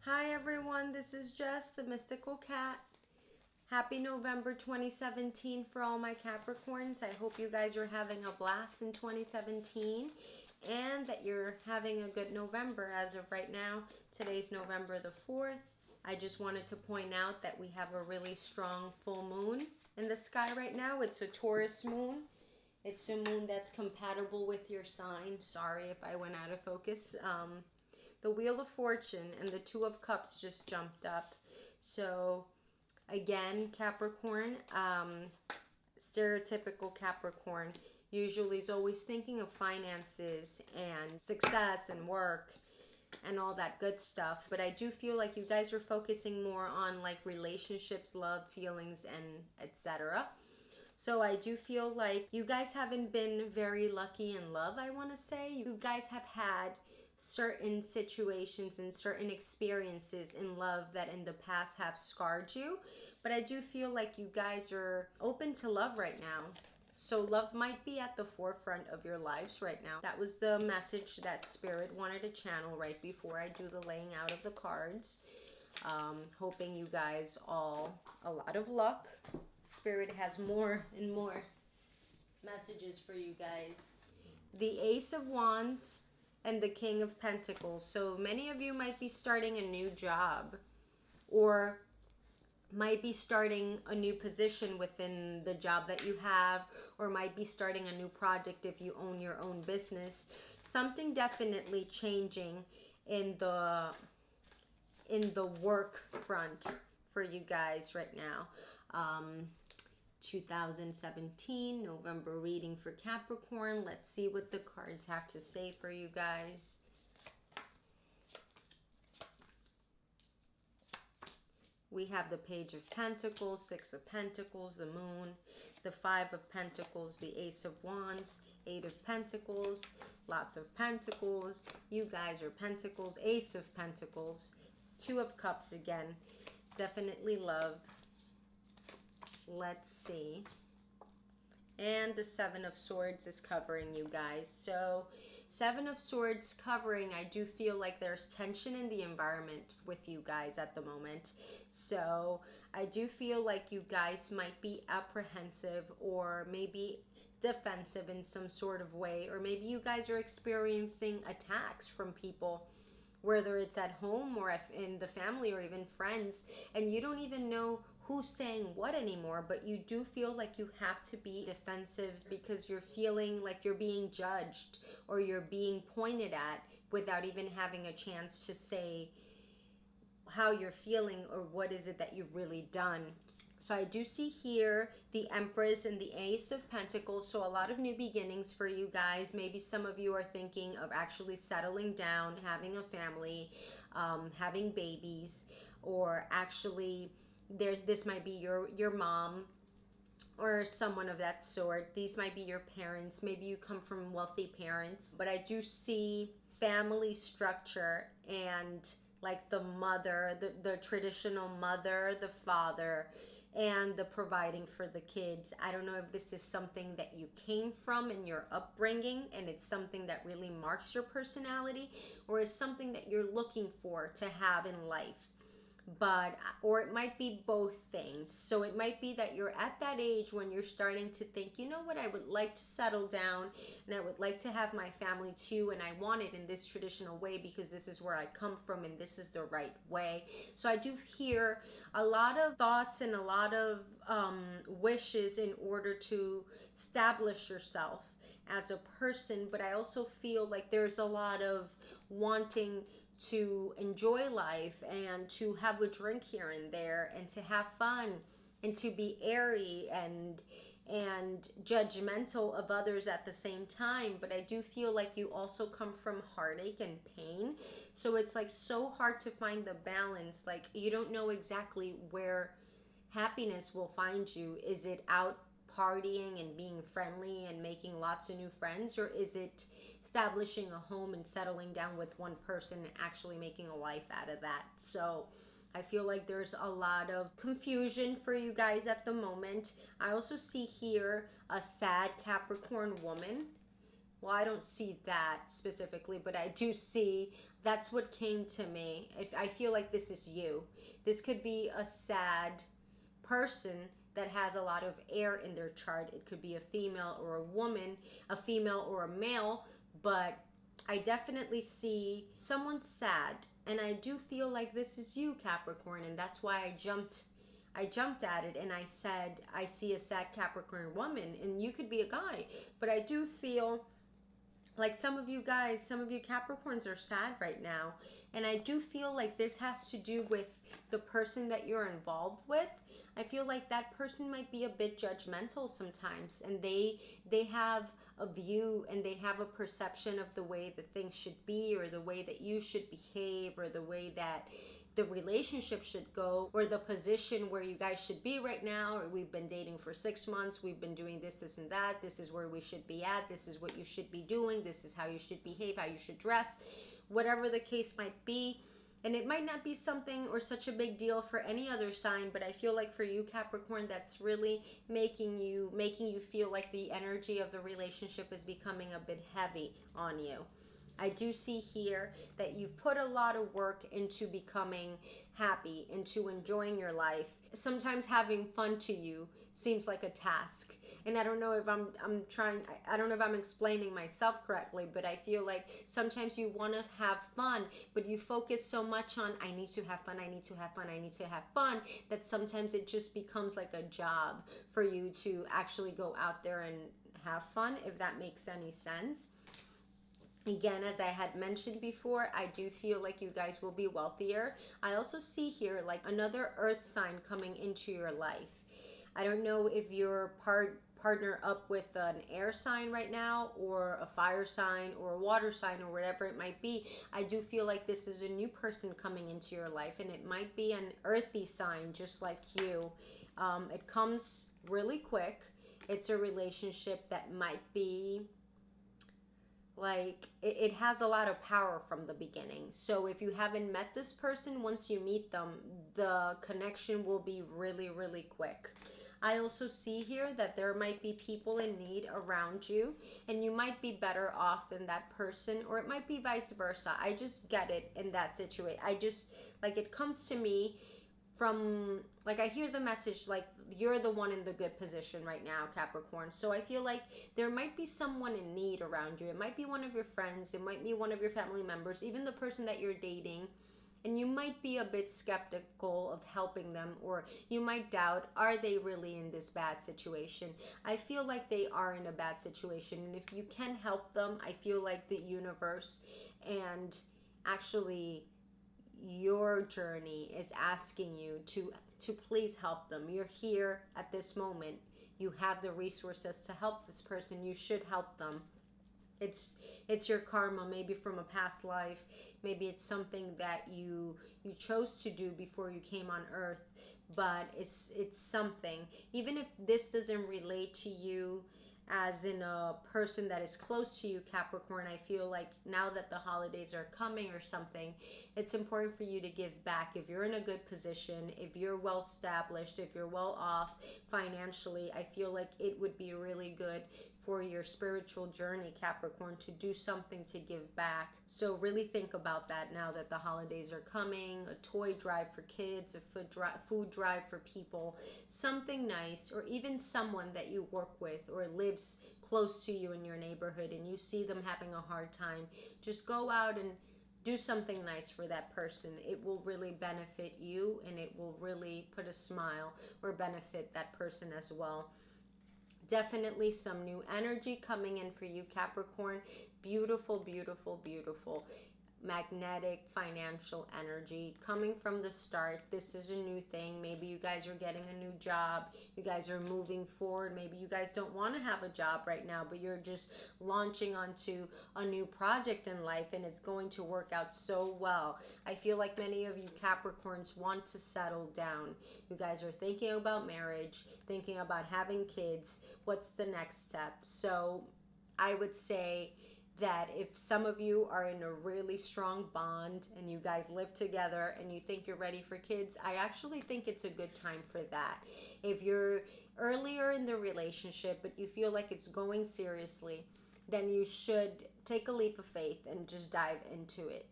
Hi everyone, this is Jess, the Mystical Cat. Happy November 2017 for all my Capricorns. I hope you guys are having a blast in 2017 and that you're having a good November as of right now. Today's November the 4th. I just wanted to point out that we have a really strong full moon in the sky right now. It's a Taurus moon. It's a moon that's compatible with your sign. Sorry if I went out of focus. The Wheel of Fortune and the Two of Cups just jumped up. So again, Capricorn, stereotypical Capricorn usually is always thinking of finances and success and work and all that good stuff. But I do feel like you guys are focusing more on like relationships, love, feelings, and etc. So I do feel like you guys haven't been very lucky in love, I want to say. You guys have had certain situations and certain experiences in love that in the past have scarred you. But I do feel like you guys are open to love right now. So love might be at the forefront of your lives right now. That was the message that Spirit wanted to channel right before I do the laying out of the cards. Hoping you guys all a lot of luck. Spirit has more and more messages for you guys. The Ace of Wands and the King of Pentacles. So many of you might be starting a new job or might be starting a new position within the job that you have, or might be starting a new project if you own your own business. Something definitely changing in the work front for you guys right now. 2017 November reading for Capricorn. Let's see what the cards have to say for you guys. We have the Page of Pentacles, Six of Pentacles, the Moon, the Five of Pentacles, the Ace of Wands, Eight of Pentacles, lots of Pentacles. You guys are Pentacles, Ace of Pentacles, Two of Cups again. Definitely love. Let's see. And the Seven of Swords is covering you guys. So Seven of Swords covering, I do feel like there's tension in the environment with you guys at the moment. So I do feel like you guys might be apprehensive or maybe defensive in some sort of way. Or maybe you guys are experiencing attacks from people, whether it's at home or in the family or even friends, and you don't even know who's saying what anymore, but you do feel like you have to be defensive because you're feeling like you're being judged or you're being pointed at without even having a chance to say how you're feeling or what is it that you've really done. So I do see here the Empress and the Ace of Pentacles. So a lot of new beginnings for you guys. Maybe some of you are thinking of actually settling down, having a family, having babies, or actually this might be your mom or someone of that sort. These might be your parents. Maybe you come from wealthy parents. But I do see family structure and like the mother, the traditional mother, the father, and the providing for the kids. I don't know if this is something that you came from in your upbringing and it's something that really marks your personality, or is something that you're looking for to have in life. But or it might be both things. So it might be that you're at that age when you're starting to think, you know what, I would like to settle down and I would like to have my family too, and I want it in this traditional way because this is where I come from and this is the right way. So I do hear a lot of thoughts and a lot of wishes in order to establish yourself as a person, but I also feel like there's a lot of wanting to enjoy life and to have a drink here and there and to have fun and to be airy and judgmental of others at the same time. But I do feel like you also come from heartache and pain, so it's like so hard to find the balance. Like you don't know exactly where happiness will find you. Is it out partying and being friendly and making lots of new friends, or is it establishing a home and settling down with one person and actually making a life out of that? So I feel like there's a lot of confusion for you guys at the moment. I also see here a sad Capricorn woman Well, I don't see that specifically, but I do see that's what came to me. I feel like this is you. This could be a sad person that has a lot of air in their chart. It could be a female or a woman, a female or a male, but I definitely see someone sad, and I do feel like this is you, Capricorn, and that's why I jumped at it and I said I see a sad Capricorn woman, and you could be a guy, but I do feel like some of you guys, some of you Capricorns are sad right now, and I do feel like this has to do with the person that you're involved with. I feel like that person might be a bit judgmental sometimes, and they have a view and they have a perception of the way that things should be, or the way that you should behave, or the way that the relationship should go, or the position where you guys should be right now, or we've been dating for 6 months, we've been doing this, this, and that, this is where we should be at, this is what you should be doing, this is how you should behave, how you should dress, whatever the case might be. And it might not be something or such a big deal for any other sign, but I feel like for you, Capricorn, that's really making you feel like the energy of the relationship is becoming a bit heavy on you. I do see here that you've put a lot of work into becoming happy, into enjoying your life. Sometimes having fun to you seems like a task. And I don't know if I don't know if I'm explaining myself correctly, but I feel like sometimes you want to have fun, but you focus so much on, I need to have fun, I need to have fun, I need to have fun, that sometimes it just becomes like a job for you to actually go out there and have fun, if that makes any sense. Again, as I had mentioned before, I do feel like you guys will be wealthier. I also see here like another earth sign coming into your life. I don't know if you're partner up with an air sign right now, or a fire sign, or a water sign, or whatever it might be. I do feel like this is a new person coming into your life, and it might be an earthy sign just like you. It comes really quick. It's a relationship that might be like it has a lot of power from the beginning. So if you haven't met this person, once you meet them, the connection will be really, really quick. I also see here that there might be people in need around you, and you might be better off than that person, or it might be vice versa. I just get it in that situation. I just, like, it comes to me from, like, I hear the message, like, you're the one in the good position right now, Capricorn. So I feel like there might be someone in need around you. It might be one of your friends. It might be one of your family members, even the person that you're dating. And you might be a bit skeptical of helping them, or you might doubt, are they really in this bad situation? I feel like they are in a bad situation. And if you can help them, I feel like the universe and actually your journey is asking you to please help them. You're here at this moment. You have the resources to help this person. You should help them. It's your karma, maybe from a past life. Maybe it's something that you chose to do before you came on earth, but it's something. Even if this doesn't relate to you as in a person that is close to you, Capricorn, I feel like now that the holidays are coming or something, it's important for you to give back. If you're in a good position, if you're well established, if you're well off financially, I feel like it would be really good for your spiritual journey, Capricorn, to do something to give back. So really think about that now that the holidays are coming. A toy drive for kids, a food drive for people, something nice, or even someone that you work with or lives close to you in your neighborhood and you see them having a hard time. Just go out and do something nice for that person. It will really benefit you, and it will really put a smile or benefit that person as well. Definitely some new energy coming in for you, Capricorn. Beautiful, beautiful, beautiful. Magnetic financial energy coming from the start. This is a new thing. Maybe you guys are getting a new job. You guys are moving forward. Maybe you guys don't want to have a job right now, but you're just launching onto a new project in life, and it's going to work out so well. I feel like many of you Capricorns want to settle down. You guys are thinking about marriage, thinking about having kids. What's the next step? So I would say that if some of you are in a really strong bond and you guys live together and you think you're ready for kids, I actually think it's a good time for that. If you're earlier in the relationship but you feel like it's going seriously, then you should take a leap of faith and just dive into it.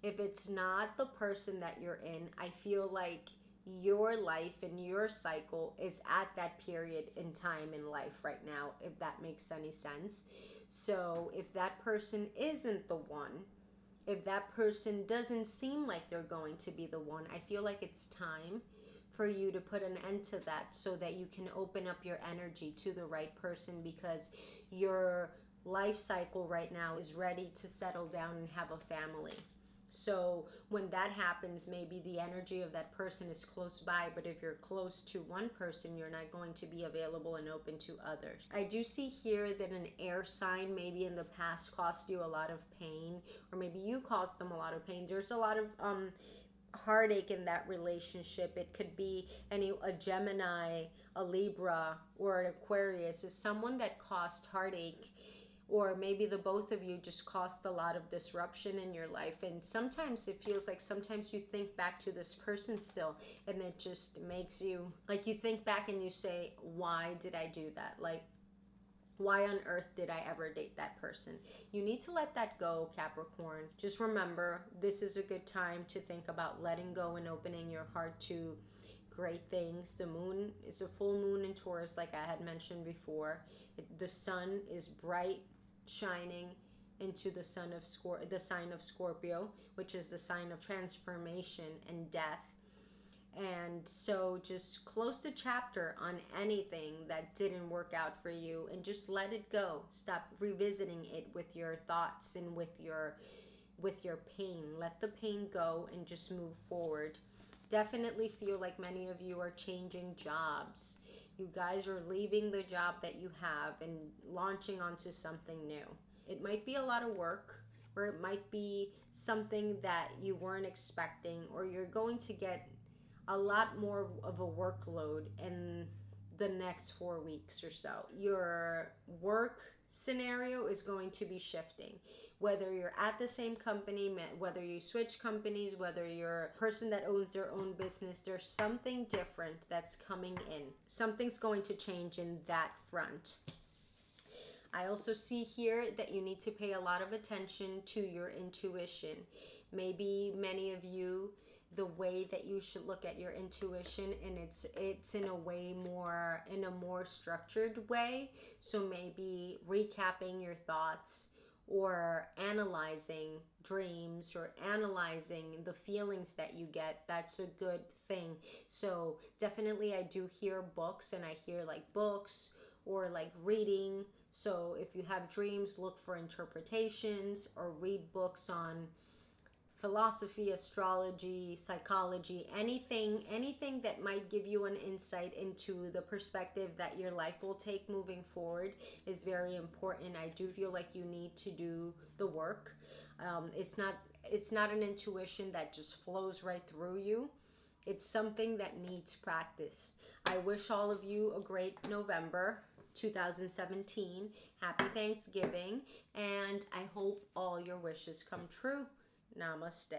If it's not the person that you're in, I feel like your life and your cycle is at that period in time in life right now, if that makes any sense. So if that person isn't the one, if that person doesn't seem like they're going to be the one, I feel like it's time for you to put an end to that so that you can open up your energy to the right person, because your life cycle right now is ready to settle down and have a family. So when that happens, maybe the energy of that person is close by, but if you're close to one person, you're not going to be available and open to others. I do see here that an air sign maybe in the past caused you a lot of pain, or maybe you caused them a lot of pain. There's a lot of heartache in that relationship. It could be a Gemini, a Libra, or an Aquarius is someone that caused heartache, or maybe the both of you just caused a lot of disruption in your life. And sometimes it feels like sometimes you think back to this person still, and it just makes you, like, you think back and you say, why did I do that? Like, why on earth did I ever date that person? You need to let that go, Capricorn. Just remember, this is a good time to think about letting go and opening your heart to great things. The moon is a full moon in Taurus, like I had mentioned before. The sun is bright, shining into the sign of Scorpio, which is the sign of transformation and death. And so just close the chapter on anything that didn't work out for you and just let it go. Stop revisiting it with your thoughts and with your pain. Let the pain go and just move forward. Definitely feel like many of you are changing jobs. You guys are leaving the job that you have and launching onto something new. It might be a lot of work, or it might be something that you weren't expecting, or you're going to get a lot more of a workload in the next 4 weeks or so. Your work scenario is going to be shifting. Whether you're at the same company, whether you switch companies, whether you're a person that owns their own business, there's something different that's coming in. Something's going to change in that front. I also see here that you need to pay a lot of attention to your intuition. Maybe many of you, the way that you should look at your intuition, and it's in a more structured way. So maybe recapping your thoughts, or analyzing dreams, or analyzing the feelings that you get, that's a good thing. So definitely I do hear books, and I hear like books or like reading. So if you have dreams, look for interpretations or read books on philosophy, astrology, psychology, anything that might give you an insight into the perspective that your life will take moving forward is very important. I do feel like you need to do the work. It's not an intuition that just flows right through you. It's something that needs practice. I wish all of you a great November 2017. Happy Thanksgiving, and I hope all your wishes come true. Namaste.